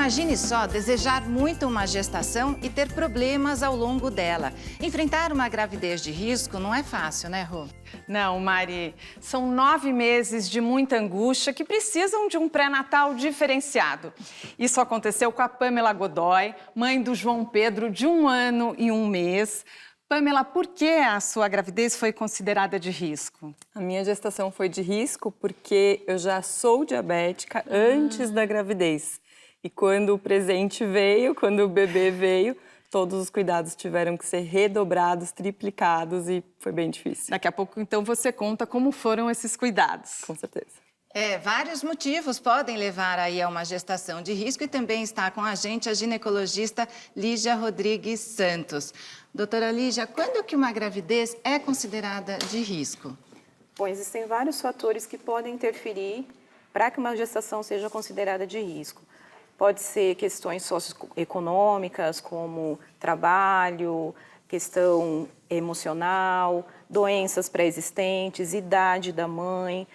Imagine só desejar muito uma gestação e ter problemas ao longo dela. Enfrentar uma gravidez de risco não é fácil, né, Rô? Não, Mari. São 9 meses de muita angústia que precisam de um pré-natal diferenciado. Isso aconteceu com a Pamela Godoy, mãe do João Pedro, de 1 ano e 1 mês. Pamela, por que a sua gravidez foi considerada de risco? A minha gestação foi de risco porque eu já sou diabética antes da gravidez. E quando o presente veio, quando o bebê veio, todos os cuidados tiveram que ser redobrados, triplicados e foi bem difícil. Daqui a pouco, então, você conta como foram esses cuidados. Com certeza. Vários motivos podem levar aí a uma gestação de risco e também está com a gente a ginecologista Lígia Rodrigues Santos. Doutora Lígia, quando que uma gravidez é considerada de risco? Bom, existem vários fatores que podem interferir para que uma gestação seja considerada de risco. Pode ser questões socioeconômicas, como trabalho, questão emocional, doenças pré-existentes, idade da mãe,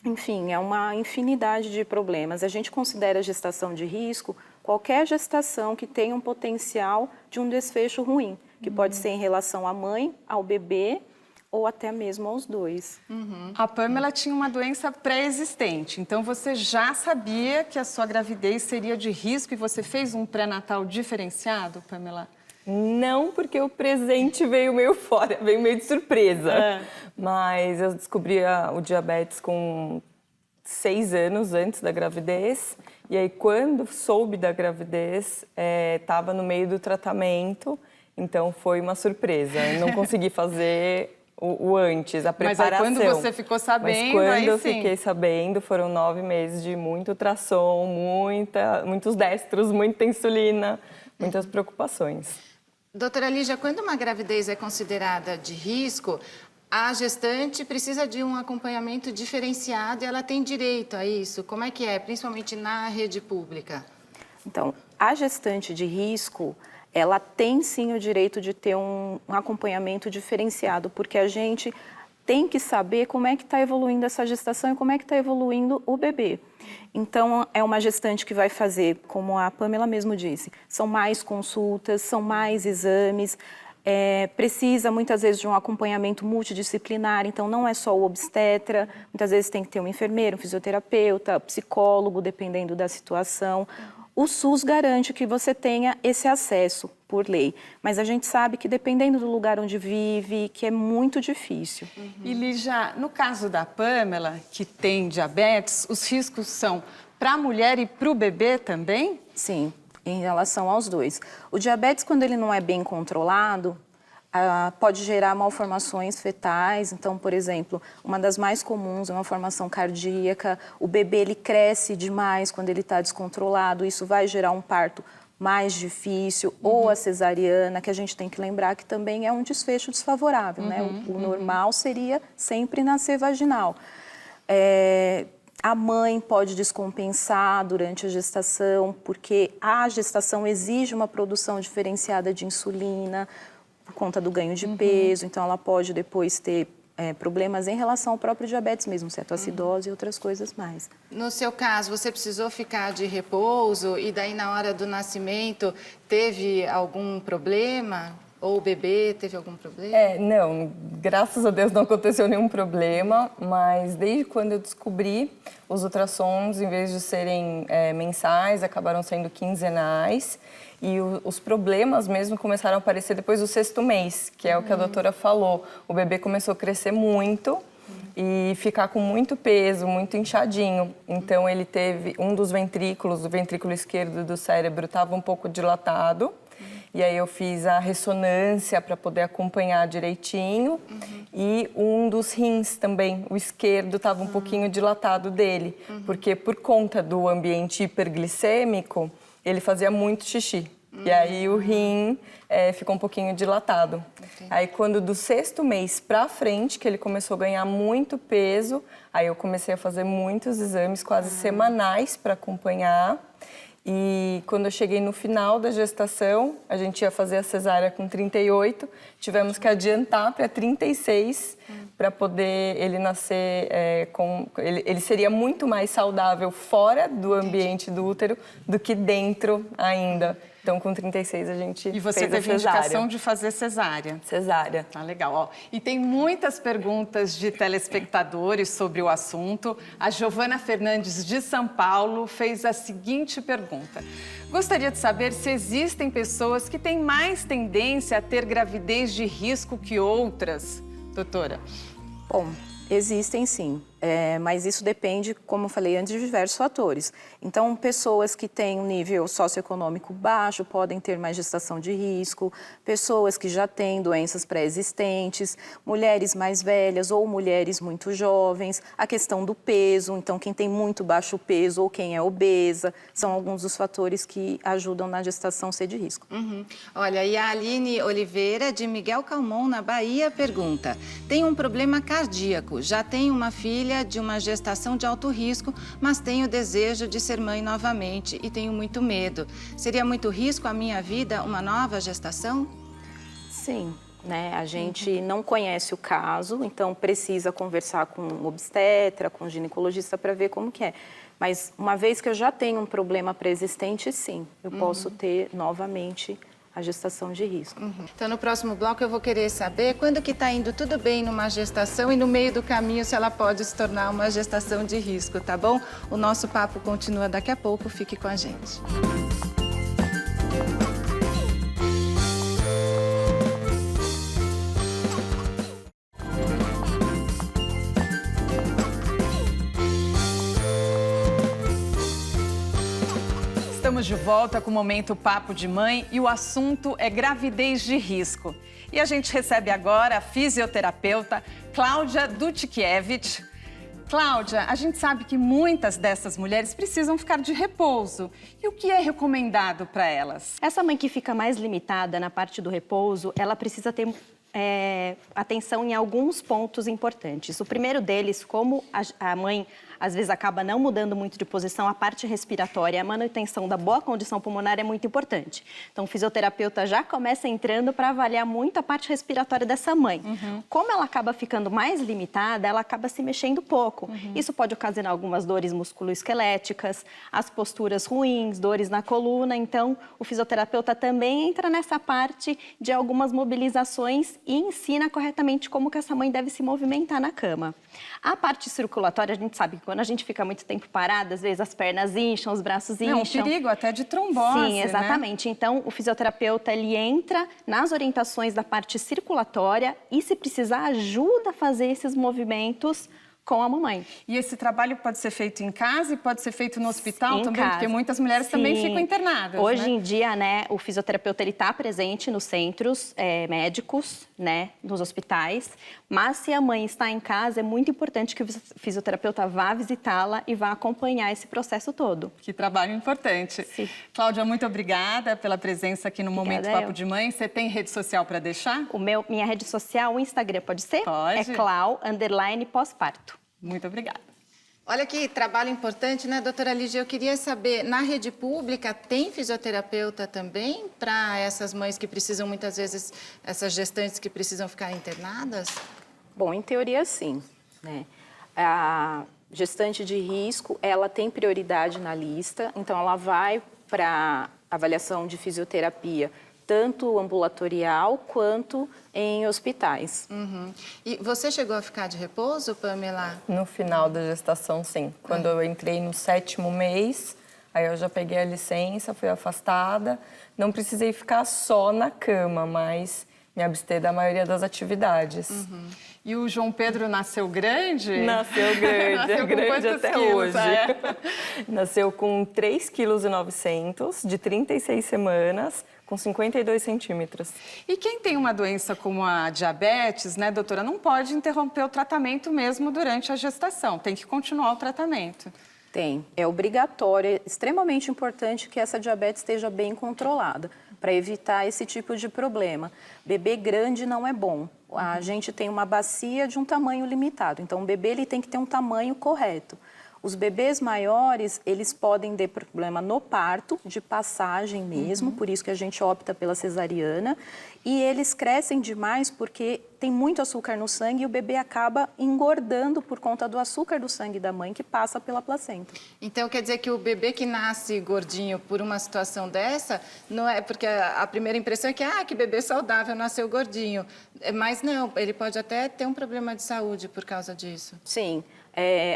enfim, é uma infinidade de problemas. A gente considera a gestação de risco qualquer gestação que tenha um potencial de um desfecho ruim, que pode ser em relação à mãe, ao bebê, ou até mesmo aos dois. A Pamela tinha uma doença pré-existente, então você já sabia que a sua gravidez seria de risco e você fez um pré-natal diferenciado, Pamela? Não, porque o presente veio meio fora, veio meio de surpresa. Mas eu descobri o diabetes com 6 anos antes da gravidez. E aí, quando soube da gravidez, estava no meio do tratamento, então foi uma surpresa. Eu não consegui fazer o antes, a preparação. Mas aí, quando você ficou sabendo, quando aí eu sim. fiquei sabendo, foram 9 meses de muito ultrassom, muitos destros, muita insulina, muitas preocupações. Doutora Lígia, quando uma gravidez é considerada de risco, a gestante precisa de um acompanhamento diferenciado e ela tem direito a isso. Como é que é, principalmente na rede pública? Então, a gestante de risco, ela tem sim o direito de ter um acompanhamento diferenciado, porque a gente tem que saber como é que está evoluindo essa gestação e como é que está evoluindo o bebê. Então, é uma gestante que vai fazer, como a Pamela mesmo disse, são mais consultas, são mais exames, precisa muitas vezes de um acompanhamento multidisciplinar, então não é só o obstetra, muitas vezes tem que ter um enfermeiro, um fisioterapeuta, psicólogo, dependendo da situação. O SUS garante que você tenha esse acesso por lei, mas a gente sabe que dependendo do lugar onde vive, que é muito difícil. E Lígia, no caso da Pamela, que tem diabetes, os riscos são para a mulher e para o bebê também? Sim, em relação aos dois. O diabetes, quando ele não é bem controlado, pode gerar malformações fetais. Então, por exemplo, uma das mais comuns é uma formação cardíaca. O bebê ele cresce demais quando ele está descontrolado. Isso vai gerar um parto mais difícil, ou a cesariana, que a gente tem que lembrar que também é um desfecho desfavorável, né? O normal seria sempre nascer vaginal. A mãe pode descompensar durante a gestação, porque a gestação exige uma produção diferenciada de insulina, por conta do ganho de peso, então ela pode depois ter problemas em relação ao próprio diabetes mesmo, cetoacidose e outras coisas mais. No seu caso, você precisou ficar de repouso e daí na hora do nascimento teve algum problema? Ou o bebê teve algum problema? Não, graças a Deus não aconteceu nenhum problema, mas desde quando eu descobri, os ultrassons, em vez de serem mensais, acabaram sendo quinzenais. E os problemas mesmo começaram a aparecer depois do 6º mês, que é o que a doutora falou. O bebê começou a crescer muito e ficar com muito peso, muito inchadinho. Então, ele teve um dos ventrículos, o ventrículo esquerdo do cérebro, estava um pouco dilatado. E aí eu fiz a ressonância para poder acompanhar direitinho. E um dos rins também, o esquerdo, estava um pouquinho dilatado dele. Porque por conta do ambiente hiperglicêmico, ele fazia muito xixi. E aí o rim ficou um pouquinho dilatado. Aí quando do 6º mês para frente, que ele começou a ganhar muito peso, aí eu comecei a fazer muitos exames quase semanais para acompanhar. E quando eu cheguei no final da gestação, a gente ia fazer a cesárea com 38, tivemos que adiantar para 36 para poder ele nascer ele seria muito mais saudável fora do ambiente do útero do que dentro ainda. Então, com 36, a gente E você fez a teve cesárea. indicação de fazer cesárea? Cesárea. Tá legal. Ó, e tem muitas perguntas de telespectadores sobre o assunto. A Giovana Fernandes, de São Paulo, fez a seguinte pergunta. Gostaria de saber se existem pessoas que têm mais tendência a ter gravidez de risco que outras, doutora? Bom, existem sim, mas isso depende, como eu falei antes, de diversos fatores. Então, pessoas que têm um nível socioeconômico baixo podem ter mais gestação de risco, pessoas que já têm doenças pré-existentes, mulheres mais velhas ou mulheres muito jovens, a questão do peso, então quem tem muito baixo peso ou quem é obesa, são alguns dos fatores que ajudam na gestação ser de risco. Olha, e a Aline Oliveira, de Miguel Calmon, na Bahia, pergunta: tenho um problema cardíaco, já tenho uma filha de uma gestação de alto risco, mas tenho desejo de ser mãe novamente e tenho muito medo. Seria muito risco a minha vida uma nova gestação? Sim, né? A gente não conhece o caso, então precisa conversar com o obstetra, com o ginecologista para ver como que é. Mas uma vez que eu já tenho um problema pré-existente, sim, eu posso ter novamente a gestação de risco. Então, no próximo bloco, eu vou querer saber quando que está indo tudo bem numa gestação e no meio do caminho se ela pode se tornar uma gestação de risco, tá bom? O nosso papo continua daqui a pouco, fique com a gente. Estamos de volta com o Momento Papo de Mãe e o assunto é gravidez de risco. E a gente recebe agora a fisioterapeuta Cláudia Dutkiewicz. Cláudia, a gente sabe que muitas dessas mulheres precisam ficar de repouso. E o que é recomendado para elas? Essa mãe que fica mais limitada na parte do repouso, ela precisa ter atenção em alguns pontos importantes. O primeiro deles, como a mãe às vezes acaba não mudando muito de posição, a parte respiratória, a manutenção da boa condição pulmonar é muito importante. Então, o fisioterapeuta já começa entrando para avaliar muito a parte respiratória dessa mãe. Como ela acaba ficando mais limitada, ela acaba se mexendo pouco. Isso pode ocasionar algumas dores musculoesqueléticas, as posturas ruins, dores na coluna. Então, o fisioterapeuta também entra nessa parte de algumas mobilizações e ensina corretamente como que essa mãe deve se movimentar na cama. A parte circulatória, a gente sabe que quando a gente fica muito tempo parada, às vezes as pernas incham, os braços incham. É um perigo até de trombose, Sim, exatamente. Né? Então, o fisioterapeuta, ele entra nas orientações da parte circulatória e, se precisar, ajuda a fazer esses movimentos com a mamãe. E esse trabalho pode ser feito em casa e pode ser feito no hospital também? Casa. Porque muitas mulheres também ficam internadas. Hoje em dia, né, o fisioterapeuta está presente nos centros médicos, né, nos hospitais, mas se a mãe está em casa, é muito importante que o fisioterapeuta vá visitá-la e vá acompanhar esse processo todo. Que trabalho importante. Sim. Cláudia, muito obrigada pela presença aqui no Momento Papo de Mãe. Você tem rede social para deixar? Minha rede social, o Instagram, pode ser? Pode. É Clau_pós-parto. Muito obrigada. Olha que trabalho importante, né, doutora Lígia? Eu queria saber, na rede pública tem fisioterapeuta também para essas mães que precisam, muitas vezes, essas gestantes que precisam ficar internadas? Bom, em teoria, sim, né? A gestante de risco, ela tem prioridade na lista, então ela vai para avaliação de fisioterapia, tanto ambulatorial quanto em hospitais. E você chegou a ficar de repouso, Pamela? No final da gestação, sim. Quando eu entrei no 7º mês, aí eu já peguei a licença, fui afastada. Não precisei ficar só na cama, mas me abster da maioria das atividades. E o João Pedro nasceu grande? Nasceu grande, Nasceu é com grande quantos até quilos, hoje. é? Nasceu com 3,9 kg, de 36 semanas, com 52 centímetros. E quem tem uma doença como a diabetes, né, doutora, não pode interromper o tratamento mesmo durante a gestação, tem que continuar o tratamento. Tem. É obrigatório, é extremamente importante que essa diabetes esteja bem controlada, para evitar esse tipo de problema. Bebê grande não é bom. A gente tem uma bacia de um tamanho limitado, então o bebê ele tem que ter um tamanho correto. Os bebês maiores, eles podem ter problema no parto, de passagem mesmo, por isso que a gente opta pela cesariana. E eles crescem demais porque tem muito açúcar no sangue e o bebê acaba engordando por conta do açúcar do sangue da mãe que passa pela placenta. Então, quer dizer que o bebê que nasce gordinho por uma situação dessa, não é porque a primeira impressão é que bebê saudável nasceu gordinho. Mas não, ele pode até ter um problema de saúde por causa disso. Sim,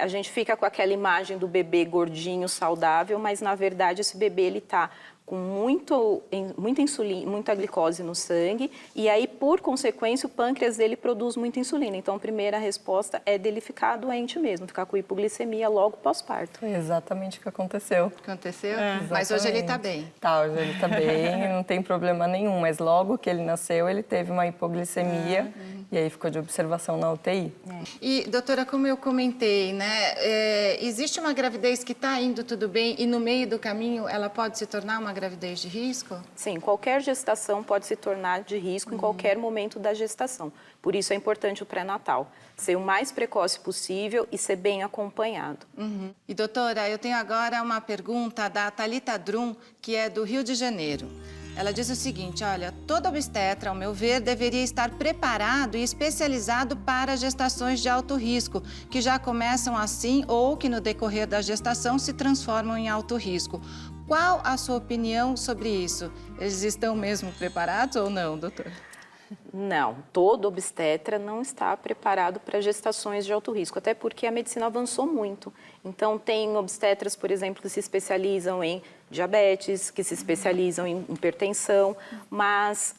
a gente fica com aquela imagem do bebê gordinho, saudável, mas na verdade esse bebê ele está com muita insulina, muita glicose no sangue, e aí, por consequência, o pâncreas dele produz muita insulina. Então, a primeira resposta é dele ficar doente mesmo, ficar com hipoglicemia logo pós-parto. Foi exatamente o que aconteceu. Aconteceu? Mas hoje ele está bem. Tá, hoje ele está bem, não tem problema nenhum. Mas logo que ele nasceu, ele teve uma hipoglicemia e aí ficou de observação na UTI. E, doutora, como eu comentei, né, existe uma gravidez que está indo tudo bem e no meio do caminho ela pode se tornar uma gravidez de risco? Sim, qualquer gestação pode se tornar de risco em qualquer momento da gestação. Por isso é importante o pré-natal, ser o mais precoce possível e ser bem acompanhado. E, doutora, eu tenho agora uma pergunta da Thalita Drum, que é do Rio de Janeiro. Ela diz o seguinte, olha, todo obstetra, ao meu ver, deveria estar preparado e especializado para gestações de alto risco, que já começam assim ou que no decorrer da gestação se transformam em alto risco. Qual a sua opinião sobre isso? Eles estão mesmo preparados ou não, doutora? Não, todo obstetra não está preparado para gestações de alto risco, até porque a medicina avançou muito. Então, tem obstetras, por exemplo, que se especializam em diabetes, que se especializam em hipertensão, mas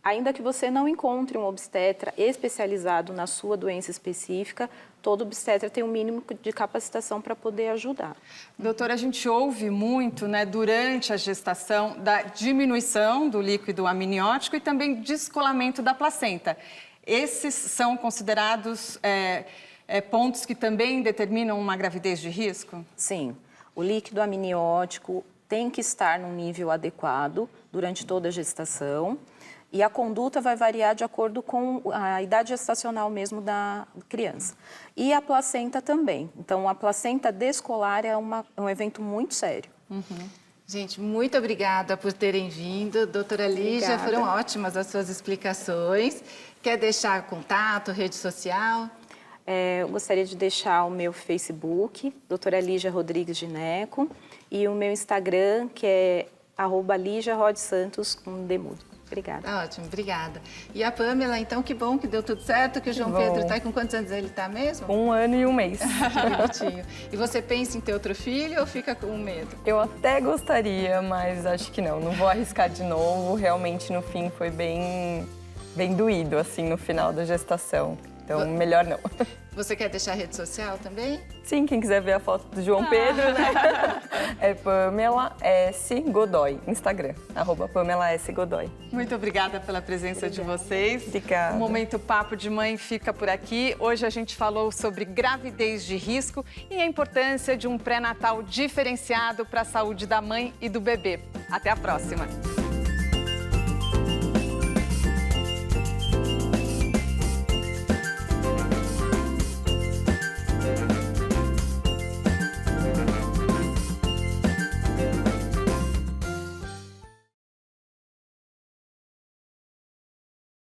ainda que você não encontre um obstetra especializado na sua doença específica, todo obstetra tem um mínimo de capacitação para poder ajudar. Doutora, a gente ouve muito, né, durante a gestação, da diminuição do líquido amniótico e também descolamento da placenta. Esses são considerados pontos que também determinam uma gravidez de risco? Sim, o líquido amniótico tem que estar num nível adequado durante toda a gestação. E a conduta vai variar de acordo com a idade gestacional mesmo da criança. E a placenta também. Então, a placenta descolar é um evento muito sério. Gente, muito obrigada por terem vindo. Doutora Lígia, Obrigada. foram ótimas as suas explicações. Quer deixar contato, rede social? Eu gostaria de deixar o meu Facebook, doutora Lígia Rodrigues Gineco, e o meu Instagram, que é @LígiaRodSantos, com demudo. Obrigada. Tá ótimo, obrigada. E a Pamela, então, que bom que deu tudo certo, que o João Pedro está aí. Com quantos anos ele está mesmo? 1 ano e 1 mês. Que bonitinho. E você pensa em ter outro filho ou fica com medo? Eu até gostaria, mas acho que não. Não vou arriscar de novo. Realmente, no fim, foi bem doído, assim, no final da gestação. Então, melhor não. Você quer deixar a rede social também? Sim, quem quiser ver a foto do João Pedro, né? É Pamela S. Godoy, Instagram, @Pamela S. Godoy. Muito obrigada pela presença de vocês. Obrigada. O Momento Papo de Mãe fica por aqui. Hoje a gente falou sobre gravidez de risco e a importância de um pré-natal diferenciado para a saúde da mãe e do bebê. Até a próxima!